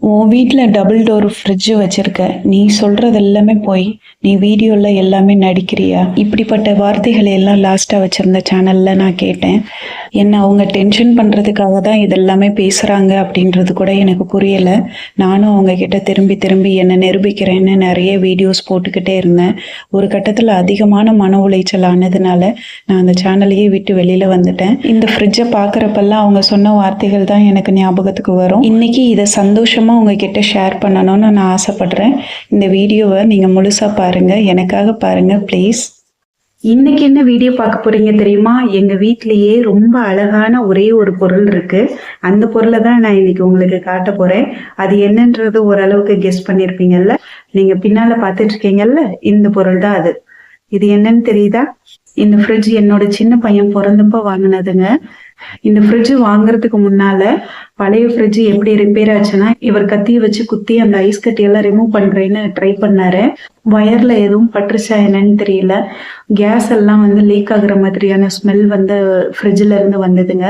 உன் வீட்டில் double door fridge வச்சுருக்க, நீ சொல்கிறது எல்லாமே போய் நீ வீடியோவில் எல்லாமே நடிக்கிறியா? இப்படிப்பட்ட வார்த்தைகளை எல்லாம் லாஸ்ட்டாக வச்சுருந்த சேனலில் நான் கேட்டேன். என்ன அவங்க டென்ஷன் பண்ணுறதுக்காக தான் இதெல்லாமே பேசுகிறாங்க அப்படின்றது கூட எனக்கு புரியலை. நானும் அவங்கக்கிட்ட திரும்பி திரும்பி என்னை நிரூபிக்கிறேன்னு நிறைய வீடியோஸ் போட்டுக்கிட்டே இருந்தேன். ஒரு கட்டத்தில் அதிகமான மன உளைச்சல் ஆனதுனால நான் அந்த சேனலையே விட்டு வெளியில் வந்துட்டேன். இந்த ஃப்ரிட்ஜை பார்க்குறப்பெல்லாம் அவங்க சொன்ன வார்த்தைகள் தான் எனக்கு ஞாபகத்துக்கு வரும். இன்றைக்கி இதை சந்தோஷமாக உங்ககிட்ட ஷேர் பண்ணணும்னு நான் ஆசைப்படுறேன். இந்த வீடியோவை நீங்கள் முழுசாக பாருங்கள், எனக்காக பாருங்கள் ப்ளீஸ். இன்னைக்கு என்ன வீடியோ பார்க்க போறீங்க தெரியுமா? எங்க வீட்லயே ரொம்ப அழகான ஒரே ஒரு பொருள் இருக்கு. அந்த பொருளை தான் நான் இன்னைக்கு உங்களுக்கு காட்ட போறேன். அது என்னன்றது ஓரளவுக்கு கெஸ் பண்ணிருப்பீங்கல்ல. நீங்க பின்னால பாத்துட்டு இருக்கீங்கல்ல, இந்த பொருள் தான் அது. இது என்னன்னு தெரியுதா? இந்த ஃப்ரிட்ஜ் என்னோட சின்ன பையன் பிறந்தப்ப வாங்கினதுங்க. இந்த ஃப்ரிட்ஜ் வாங்குறதுக்கு முன்னால பழைய ஃப்ரிட்ஜ் எப்படி ரிப்பேர் ஆச்சுன்னா, இவர் கத்தியை வச்சு குத்தி அந்த ஐஸ் கட்டியெல்லாம் ரிமூவ் பண்றேன்னு ட்ரை பண்ணாரு. வயர்ல எதுவும் பட்டுருச்சா என்னன்னு தெரியல. கேஸ் எல்லாம் வந்து லீக் ஆகுற மாதிரியான ஸ்மெல் வந்து ஃப்ரிட்ஜில் இருந்து வந்ததுங்க.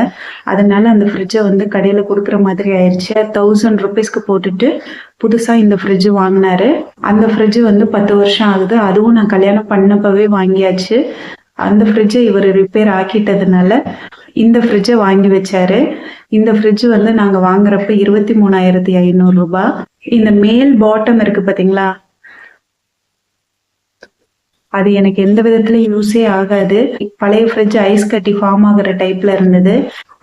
அதனால அந்த ஃப்ரிட்ஜை வந்து கடையில் கொடுக்குற மாதிரி ஆயிடுச்சு. 1000 rupeesக்கு போட்டுட்டு புதுசாக இந்த ஃப்ரிட்ஜ் வாங்கினாரு. அந்த ஃப்ரிட்ஜ் வந்து 10 வருஷம் ஆகுது. அதுவும் நான் கல்யாணம் பண்ணப்பவே வாங்கியாச்சு. அந்த ஃப்ரிட்ஜை இவர் ரிப்பேர் ஆக்கிட்டதுனால இந்த ஃப்ரிட்ஜை வாங்கி வச்சாரு. இந்த ஃப்ரிட்ஜ் வந்து நாங்கள் வாங்குறப்ப 23,500 ரூபாய். இந்த மேல் பாட்டம் இருக்கு பார்த்தீங்களா, அது எனக்கு எந்த விதத்துலயும் யூஸே ஆகாது. பழைய ஃப்ரிட்ஜ் ஐஸ் கட்டி ஃபார்ம் ஆகுற டைப்ல இருந்தது.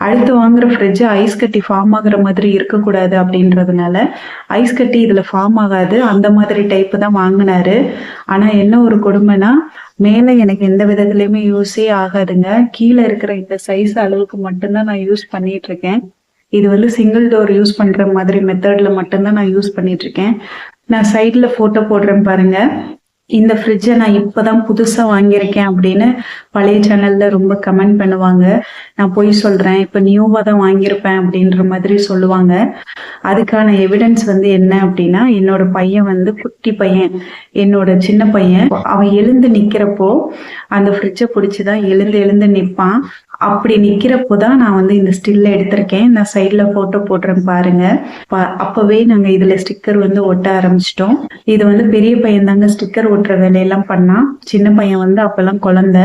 அடுத்து வாங்குற ஃப்ரிட்ஜ் ஐஸ் கட்டி ஃபார்ம் ஆகுற மாதிரி இருக்கக்கூடாது அப்படின்றதுனால ஐஸ் கட்டி இதுல ஃபார்ம் ஆகாது அந்த மாதிரி டைப்பு தான் வாங்கினாரு. ஆனா என்ன ஒரு கொடுமைனா, மேலே எனக்கு எந்த விதத்துலையுமே யூஸே ஆகாதுங்க. கீழே இருக்கிற இந்த சைஸ் அளவுக்கு மட்டும்தான் நான் யூஸ் பண்ணிட்டு இருக்கேன். இது வந்து சிங்கிள் டோர் யூஸ் பண்ற மாதிரி மெத்தட்ல மட்டும்தான் நான் யூஸ் பண்ணிட்டு இருக்கேன். நான் சைட்ல போட்டோ போடுறேன் பாருங்க. இந்த ஃப்ரிட்ஜை நான் இப்போதான் புதுசாக வாங்கியிருக்கேன் அப்படின்னு பழைய சேனலில் ரொம்ப கமெண்ட் பண்ணுவாங்க. நான் போய் சொல்கிறேன், இப்போ நியூவாக தான் வாங்கியிருப்பேன் அப்படின்ற மாதிரி சொல்லுவாங்க. அதுக்கான எவிடன்ஸ் வந்து என்ன அப்படின்னா, என்னோட பையன் வந்து குட்டி பையன், என்னோட சின்ன பையன், அவன் எழுந்து நிற்கிறப்போ அந்த ஃப்ரிட்ஜை பிடிச்சி தான் எழுந்து நிற்பான். அப்படி நிற்கிறப்போ தான் நான் வந்து இந்த ஸ்டில்ல எடுத்திருக்கேன். நான் சைடில் ஃபோட்டோ போடுறேன் பாருங்க. அப்போவே நாங்கள் இதில் ஸ்டிக்கர் வந்து ஒட்ட ஆரம்பிச்சிட்டோம். இது வந்து பெரிய பையன் தாங்க ஸ்டிக்கர் ஒட்டுற வேலையெல்லாம் பண்ணான். சின்ன பையன் வந்து அப்போல்லாம் குழந்தை.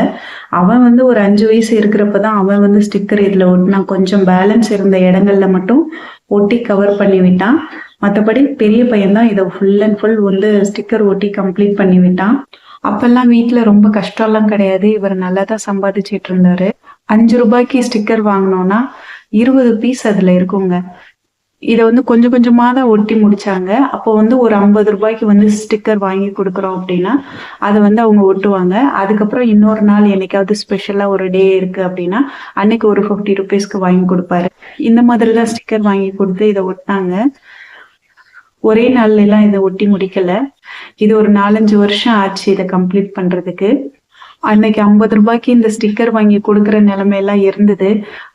அவன் வந்து ஒரு 5 வயசு இருக்கிறப்ப தான் அவன் வந்து ஸ்டிக்கர் இதில் ஒட்டினான். கொஞ்சம் பேலன்ஸ் இருந்த இடங்கள்ல மட்டும் ஒட்டி கவர் பண்ணி விட்டான். மற்றபடி பெரிய பையன் தான் இதை ஃபுல் அண்ட் ஃபுல் வந்து ஸ்டிக்கர் ஒட்டி கம்ப்ளீட் பண்ணி விட்டான். அப்பெல்லாம் வீட்டில் ரொம்ப கஷ்டம்லாம் கிடையாது. இவர் நல்லா தான் சம்பாதிச்சிட்டு இருந்தாரு. 5 ரூபாய்க்கு ஸ்டிக்கர் வாங்கினோன்னா 20 பீஸ் அதில் இருக்குங்க. இதை வந்து கொஞ்சம் கொஞ்சமாக தான் ஒட்டி முடிச்சாங்க. அப்போ வந்து ஒரு 50 ரூபாய்க்கு வந்து ஸ்டிக்கர் வாங்கி கொடுக்குறோம் அப்படின்னா அதை வந்து அவங்க ஒட்டுவாங்க. அதுக்கப்புறம் இன்னொரு நாள் என்னைக்காவது ஸ்பெஷலாக ஒரு டே இருக்கு அப்படின்னா அன்னைக்கு ஒரு 50 rupeesக்கு வாங்கி கொடுப்பாரு. இந்த மாதிரி தான் ஸ்டிக்கர் வாங்கி கொடுத்து இதை ஒட்டினாங்க. ஒரே நாள்ல எல்லாம் இதை ஒட்டி முடிக்கல. இது ஒரு 4-5 வருஷம் ஆச்சு இதை கம்ப்ளீட் பண்றதுக்கு. அன்னைக்கு 50 ரூபாய்க்கு இந்த ஸ்டிக்கர் வாங்கி கொடுக்குற நிலைமையெல்லாம் இருந்தது.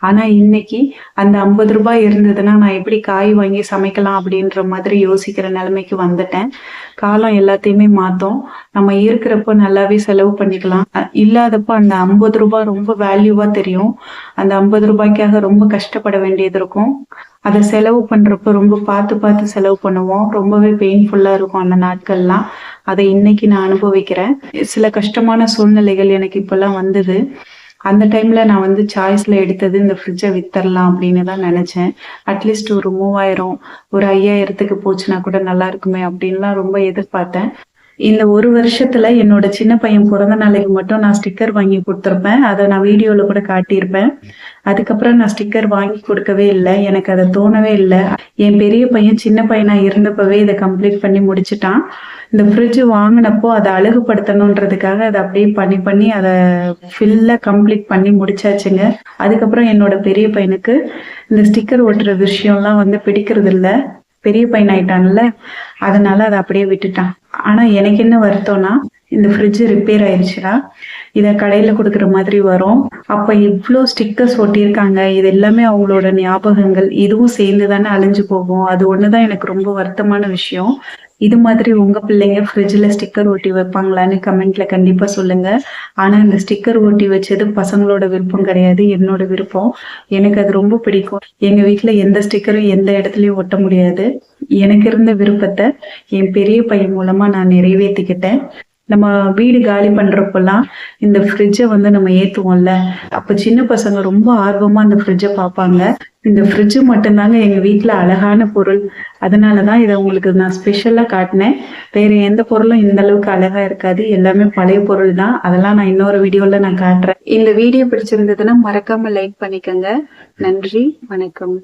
ஆனா இன்னைக்கு அந்த 50 ரூபாய் இருந்ததுன்னா நான் எப்படி காய் வாங்கி சமைக்கலாம் அப்படின்ற மாதிரி யோசிக்கிற நிலைமைக்கு வந்துட்டேன். காலம் எல்லாத்தையுமே மாத்தோம். நம்ம இருக்கிறப்ப நல்லாவே செலவு பண்ணிக்கலாம். இல்லாதப்ப அந்த 50 ரூபாய் ரொம்ப வேல்யூவா தெரியும். அந்த 50 ரூபாய்க்காக ரொம்ப கஷ்டப்பட வேண்டியது இருக்கும். அதை செலவு பண்றப்ப ரொம்ப பார்த்து செலவு பண்ணுவோம். ரொம்பவே பெயின்ஃபுல்லா இருக்கும் அந்த நாட்கள்லாம். அதை இன்னைக்கு நான் அனுபவிக்கிறேன். சில கஷ்டமான சூழ்நிலைகள் எனக்கு இப்பெல்லாம் வந்தது. அந்த டைம்ல நான் வந்து சாய்ஸ்ல எடுத்தது இந்த ஃப்ரிட்ஜை வித்தரலாம் அப்படின்னு தான் நினைச்சேன். அட்லீஸ்ட் ஒரு 3000 ஒரு 5000க்கு போச்சுன்னா கூட நல்லா இருக்குமே அப்படின்லாம் ரொம்ப எதிர்பார்த்தேன். இந்த ஒரு வருஷத்துல என்னோட சின்ன பையன் பிறந்த நாளைக்கு மட்டும் நான் ஸ்டிக்கர் வாங்கி கொடுத்துருப்பேன். அதை நான் வீடியோல கூட காட்டியிருப்பேன். அதுக்கப்புறம் நான் ஸ்டிக்கர் வாங்கி கொடுக்கவே இல்லை. எனக்கு அதை தோணவே இல்லை. என் பெரிய பையன் சின்ன பையனா இருந்தப்பவே இதை கம்ப்ளீட் பண்ணி முடிச்சுட்டான். இந்த ஃப்ரிட்ஜ் வாங்கினப்போ அதை அழகுபடுத்தணுன்றதுக்காக அதை அப்படியே பண்ணி அதை ஃபில்ல கம்ப்ளீட் பண்ணி முடிச்சாச்சுங்க. அதுக்கப்புறம் என்னோட பெரிய பையனுக்கு இந்த ஸ்டிக்கர் ஒட்டுற விஷயம்லாம் வந்து பிடிக்கிறது இல்லை. பெரிய பையன் ஆயிட்டான்ல, அதனால அதை அப்படியே விட்டுட்டான். ஆனா எனக்கு என்ன வருத்தம்னா, இந்த ஃப்ரிட்ஜ் ரிப்பேர் ஆயிடுச்சுன்னா இதை கடையில் கொடுக்குற மாதிரி வரும். அப்போ இவ்வளோ ஸ்டிக்கர்ஸ் ஒட்டியிருக்காங்க. இது எல்லாமே அவங்களோட ஞாபகங்கள். இதுவும் சேர்ந்து தானே அழிஞ்சு போகும். அது ஒன்று தான் எனக்கு ரொம்ப வருத்தமான விஷயம். இது மாதிரி உங்க பிள்ளைங்க ஃப்ரிட்ஜில் ஸ்டிக்கர் ஒட்டி வைப்பாங்களான்னு கமெண்ட்ல கண்டிப்பா சொல்லுங்க. ஆனா இந்த ஸ்டிக்கர் ஒட்டி வச்சது பசங்களோட விருப்பம் கிடையாது, என்னோட விருப்பம். எனக்கு அது ரொம்ப பிடிக்கும். எங்க வீட்டுல எந்த ஸ்டிக்கரும் எந்த இடத்துலயும் ஒட்ட முடியாது. எனக்கு இருந்த விருப்பத்தை என் பெரிய பையன் மூலமா நான் நிறைவேற்றிக்கிட்டேன். நம்ம வீடு காலி பண்றப்பெல்லாம் இந்த ஃப்ரிட்ஜை வந்து நம்ம ஏத்துவோம்ல, அப்ப சின்ன பசங்க ரொம்ப ஆர்வமா அந்த ஃப்ரிட்ஜை பார்ப்பாங்க. இந்த ஃப்ரிட்ஜ் மட்டும்தாங்க எங்க வீட்டுல அழகான பொருள். அதனாலதான் இதை உங்களுக்கு நான் ஸ்பெஷலா காட்டினேன். வேற எந்த பொருளும் இந்த அளவுக்கு அழகா இருக்காது. எல்லாமே பழைய பொருள் தான். அதெல்லாம் நான் இன்னொரு வீடியோல நான் காட்டுறேன். இந்த வீடியோ பிடிச்சிருந்ததுன்னா மறக்காம லைக் பண்ணிக்கோங்க. நன்றி, வணக்கம்.